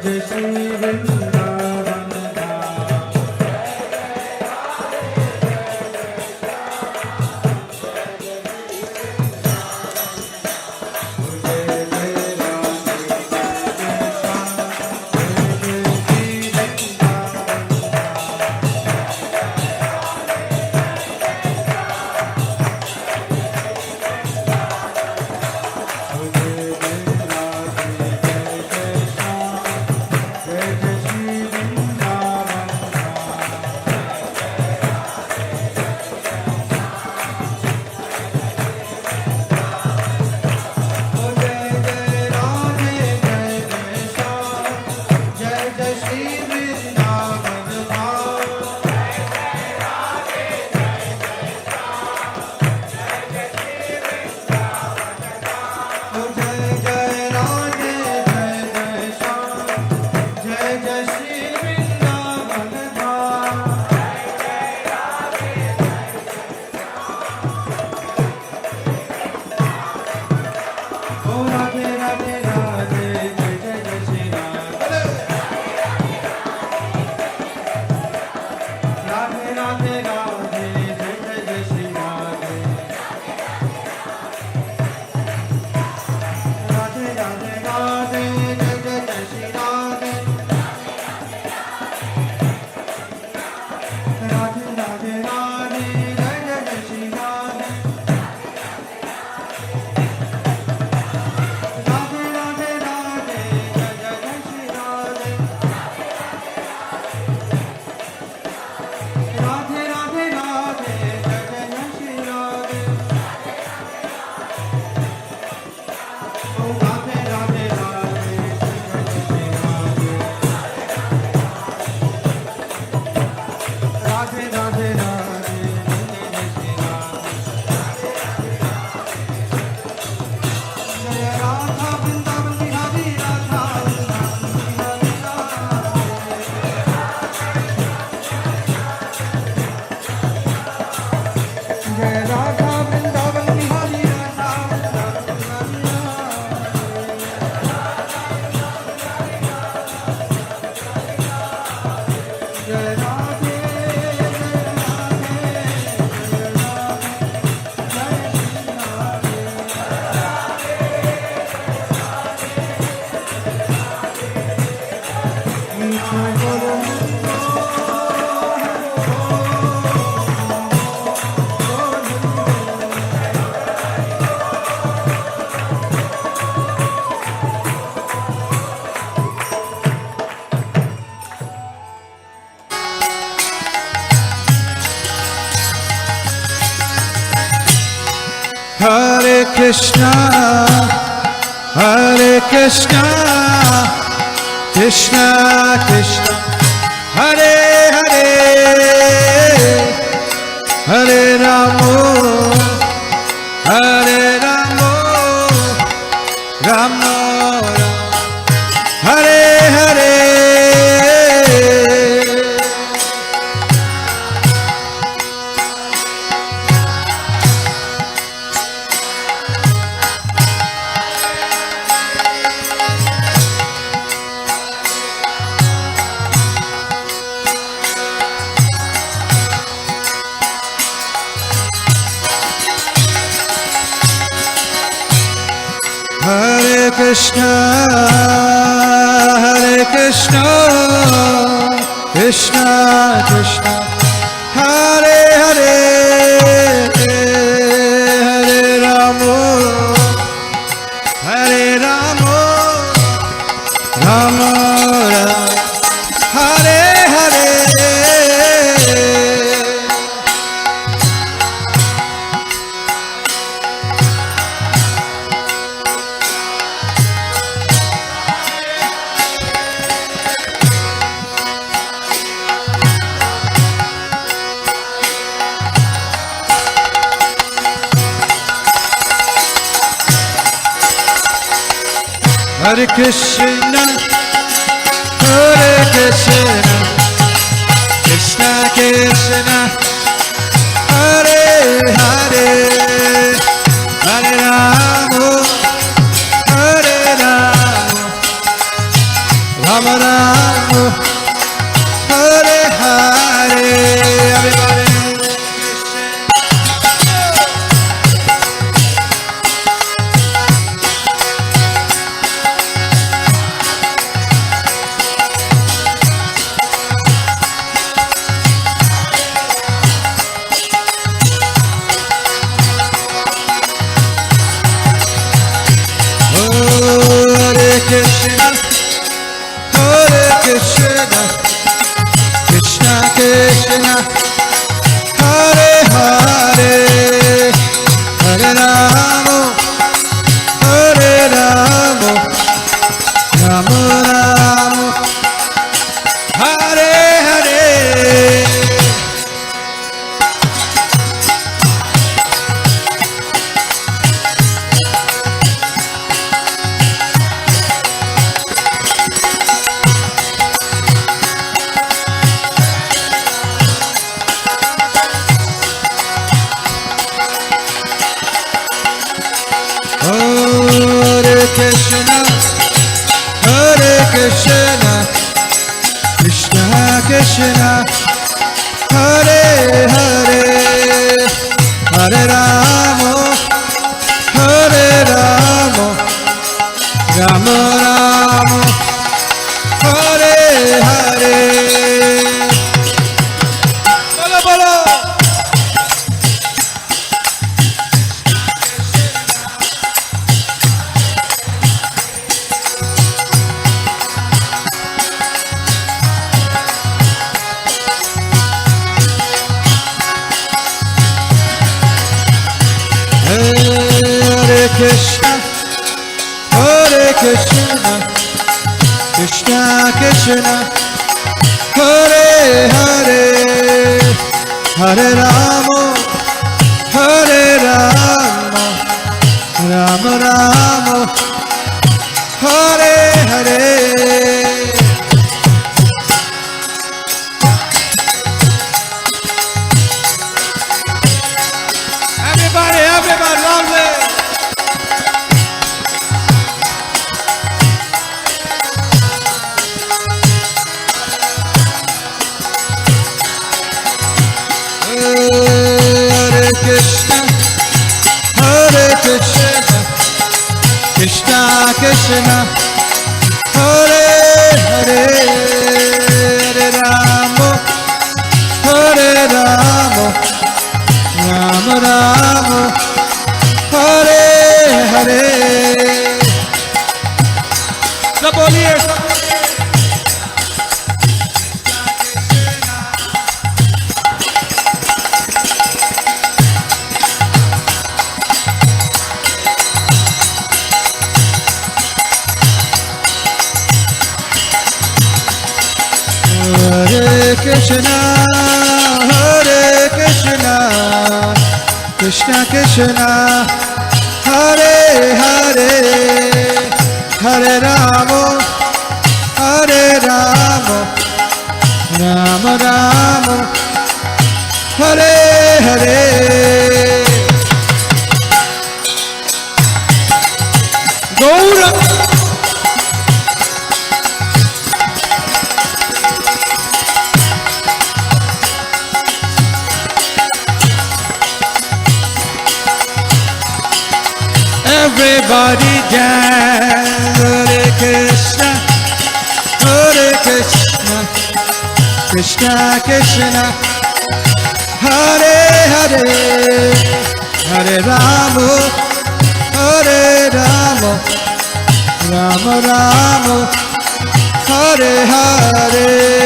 जय श्री वृंदावन धाम। Hare Krishna, Hare Krishna, Krishna Krishna, Hare Hare, Hare Ramo, Hare Ramo, Ramo Ramo, Hare Hare. Hare Krishna, Hare Krishna, Krishna Krishna, Hare Hare, Hare Ramo, Hare Ramo, Ramo Ramo, Hare Hare. Hare Krishna, Hare Krishna, Krishna Krishna, Hare Hare, Hare Rama, Hare Rama, Rama Rama, Hare Hare. Everybody. Hare Krishna, Hare Krishna, Krishna Krishna, Hare Hare, Hare Rama, Hare Rama, Rama Rama, Hare Hare. Hare Krishna, Hare Krishna, Krishna Krishna, Hare Hare, Hare Rama, Hare Rama, Rama Rama, Hare Hare. Bolo bolo. Hare Krishna, Hare Krishna, Krishna Krishna, Hare Hare, Hare Rama, Hare Rama, Rama Rama, Hare Hare. Everybody, everybody, loudly. Hare Krishna, Hare Krishna, Krishna Krishna, Hare Hare, Hare Rama, Hare Rama, Rama Rama, Hare Hare. सब बोलिए, सब बोलिए। Hare Krishna, Hare Krishna, Krishna Krishna, Hare Hare, Hare Rama, Hare Rama, Rama Rama, Hare Hare. Gaura. Everybody dance, Hare Krishna, Hare Krishna, Krishna Krishna, Hare Hare, Hare Rama, Hare Rama, Rama Rama, Hare Hare.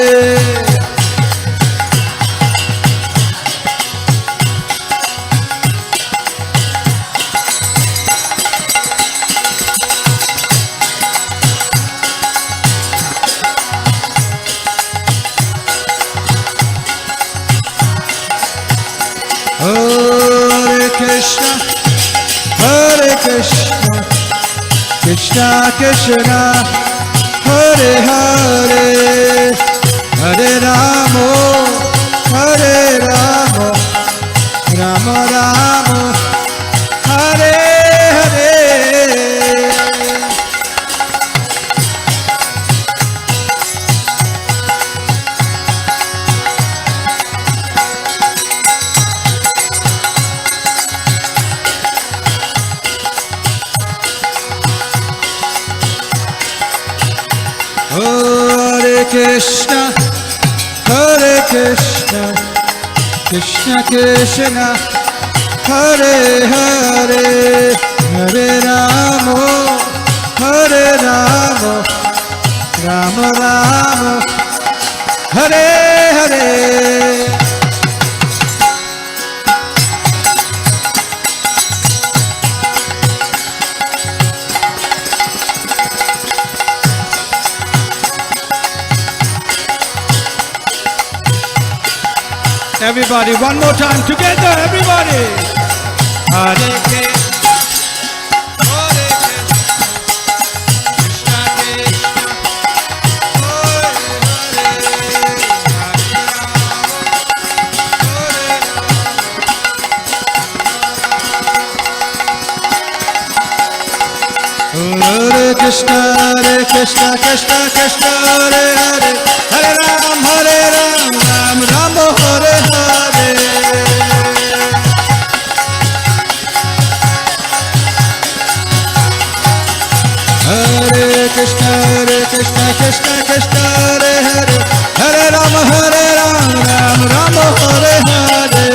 Hare Krishna, Hare Krishna, Krishna Krishna, Hare Hare, Hare Rama, Hare Rama, Rama Rama, Hare Hare. Krishna, Hare Krishna, Krishna Krishna, Hare Hare, Hare Rama, Hare Rama, Rama Rama, Hare Hare. Everybody, one more time together, everybody. Hare Krishna, Hare Krishna, Krishna Krishna, Hare Krishna, Krishna Krishna, Hare Hare, Hare Ram, Ram Ram, Hare Hare. Hare Krishna, Krishna Krishna, Hare Hare, Hare Ram, Ram Ram, Hare Hare.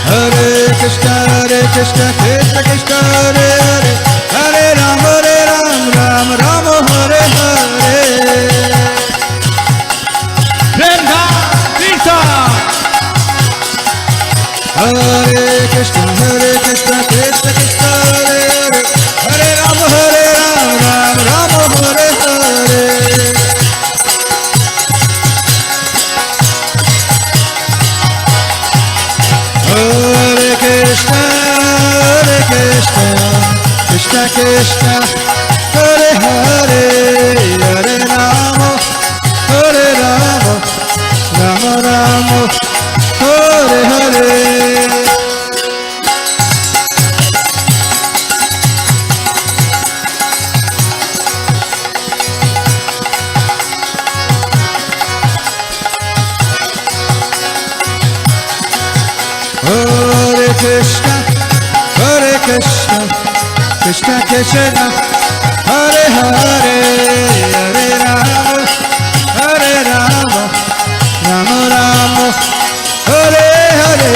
Hare Krishna, Krishna Krishna, Hare Hare, Hare Ram, Ram Ram, Hare Hare. Prem Krishna. Hare Krishna, Krishna Krishna, Hare Hare, Hare Ram, Ram Ram, Hare Hare. Hare Krishna, Krishna Krishna, Hare Hare, Hare Rama, Rama Rama, Hare Hare. Hare Krishna, Krishna Krishna, Hare Hare, Hare Rama, Rama Rama, Hare Hare.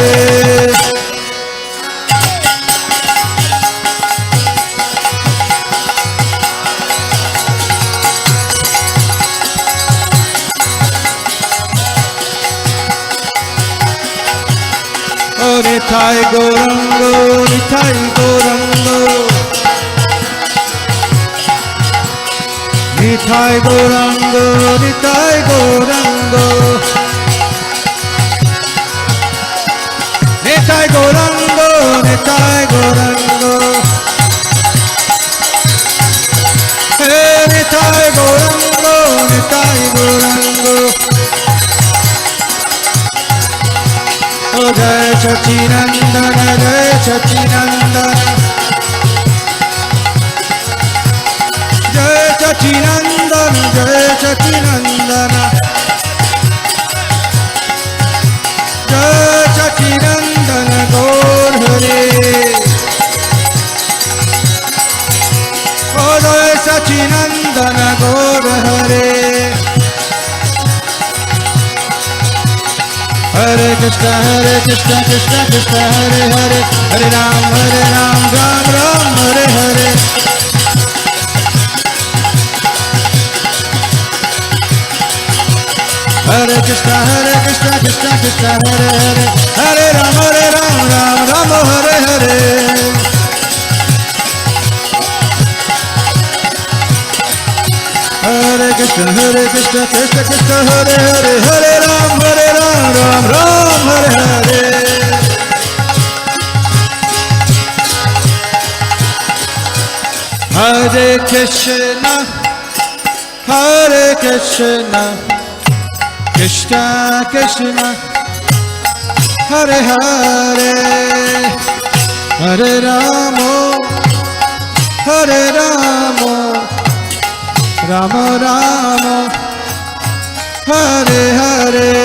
Nitai Gaurango, Nitai Gaurango, Nitai Gaurango, Nitai Gaurango, Nitai Gaurango, Nitai Gaurango, Hey Nitai Gaurango, Nitai Gaurango. Jai Sachinandana, Jai Sachinandana, Jai Sachinandana, Jai Sachinandana, Jai Sachinandana, Gaur Hare. Oh Jai Sachinandana, Gaur Hare. Hare Krishna, Krishna Krishna, Hare Hare, Hare Ram, Ram Ram, Hare Hare. Hare Krishna, Krishna Krishna, Hare Hare, Hare Ram, Ram Ram, Hare Hare. Hare Krishna, Krishna Krishna, Hare Hare, Hare Ram, Ram Ram, Hare Hare. Hare Krishna, Krishna Krishna, Hare Hare, Hare Rama, Rama Rama, Hare Hare.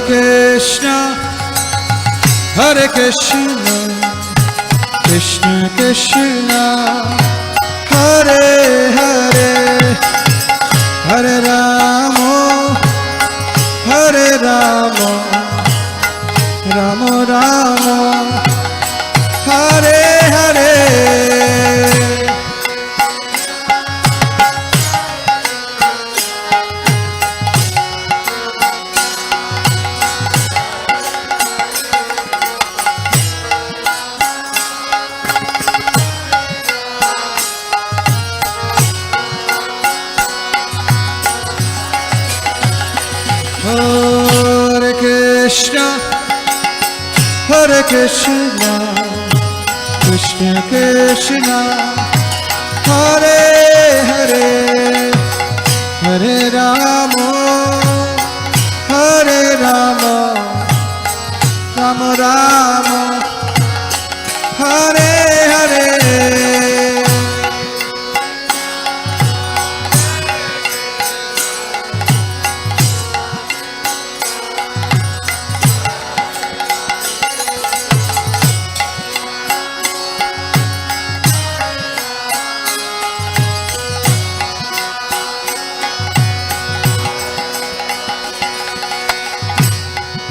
Krishna, Hare Krishna, Krishna Krishna, Hare Hare, Hare Rama, Hare Rama, Rama Rama, Hare Hare. Hare Krishna, Hare Krishna, Krishna Krishna, Hare Hare, Hare Rama, Hare Rama, Rama Rama, Hare Hare.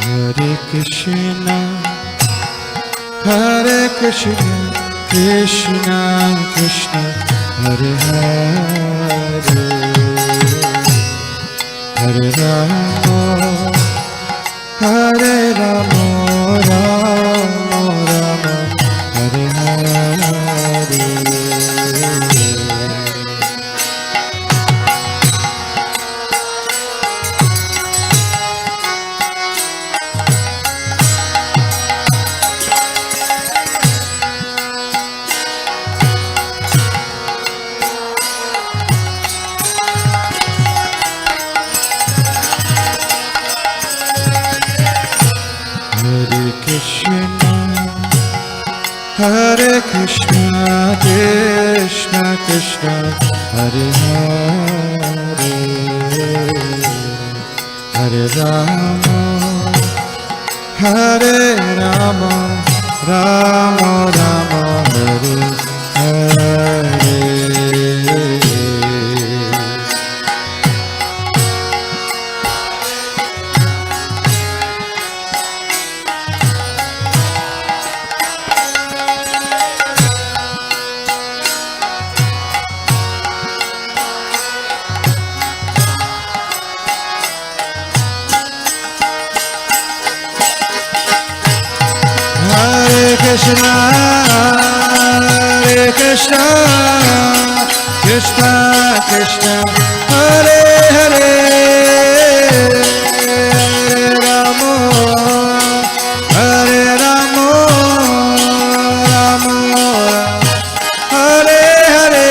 Hare Krishna, Hare Krishna, Krishna Krishna, Hare Hare, Hare Rama, Hare Rama, Rama Rama, Hare Hare. Hare Krishna, Hare Krishna, Krishna Krishna, Hare Hare, Hare Rama, Hare Rama, Rama Rama, Hare Hare. Hare Krishna, Hare Krishna, Krishna Krishna, Hare Hare, Hare Rama, Hare Rama, Rama Rama, Hare Hare.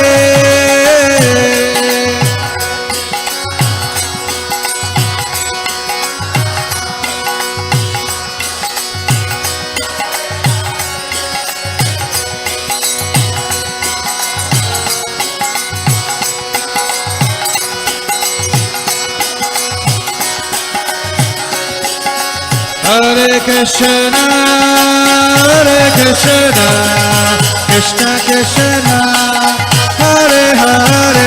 Hare Krishna, Hare Krishna, Krishna Krishna, Hare Hare,